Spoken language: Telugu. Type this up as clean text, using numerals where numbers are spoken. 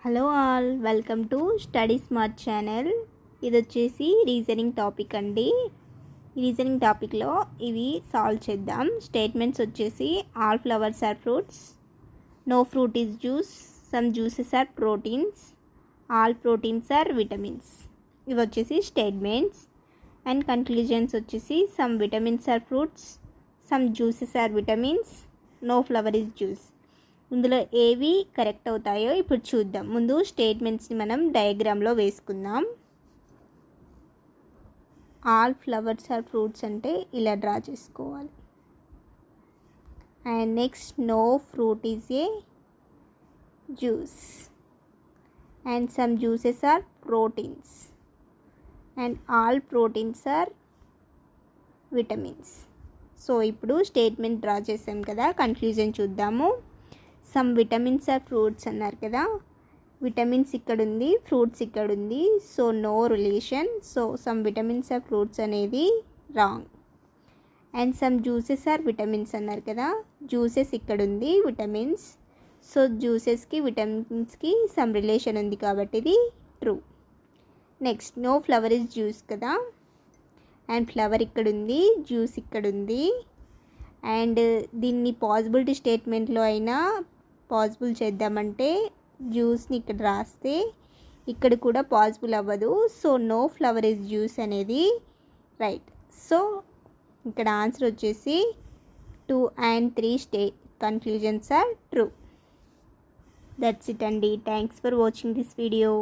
Hello all, welcome to study smart channel. ఇది వచ్చేసి రీజనింగ్ టాపిక్ అండి. ఈ రీజనింగ్ టాపిక్లో ఇవి సాల్వ్ చేద్దాం. స్టేట్మెంట్స్ వచ్చేసి all flowers are fruits, no fruit is juice, some juices are proteins, all proteins are vitamins. ఇవి వచ్చేసి స్టేట్మెంట్స్. అండ్ కన్క్లూజన్స్ వచ్చేసి some vitamins are fruits, some juices are vitamins, no flower is juice. ఇందులో ఏవి కరెక్ట్ అవుతాయో ఇప్పుడు చూద్దాం. ముందు స్టేట్మెంట్స్ని మనం డయాగ్రామ్లో వేసుకుందాం. ఆల్ ఫ్లవర్స్ ఆర్ ఫ్రూట్స్ అంటే ఇలా డ్రా చేసుకోవాలి. And next no fruit is a juice, and some juices are proteins, and all proteins are vitamins. So ఇప్పుడు స్టేట్మెంట్ డ్రా చేసాం కదా, కన్క్లూజన్ చూద్దాము. సమ్ విటమిన్స్ ఆర్ ఫ్రూట్స్ అన్నారు కదా, విటమిన్స్ ఇక్కడ ఉంది, ఫ్రూట్స్ ఇక్కడ ఉంది, so no relation. So some vitamins are fruits అనేది wrong. And some juices are vitamins అన్నారు కదా, జ్యూసెస్ ఇక్కడ ఉంది, విటమిన్స్, సో జ్యూసెస్కి విటమిన్స్కి సమ్ రిలేషన్ ఉంది కాబట్టి ఇది true. Next no flower is juice కదా, అండ్ ఫ్లవర్ ఇక్కడ ఉంది, జ్యూస్ ఇక్కడ ఉంది. అండ్ దీన్ని పాసిబిలిటీ స్టేట్మెంట్లో అయినా పాసిబుల్ చేద్దామంటే జ్యూస్ని ఇక్కడ రాస్తే ఇక్కడ కూడా పాసిబుల్ అవ్వదు. So no flower is juice అనేది రైట్. సో ఇక్కడ ఆన్సర్ వచ్చేసి 2 and 3 conclusions are true. That's it అండి. Thanks for watching this video.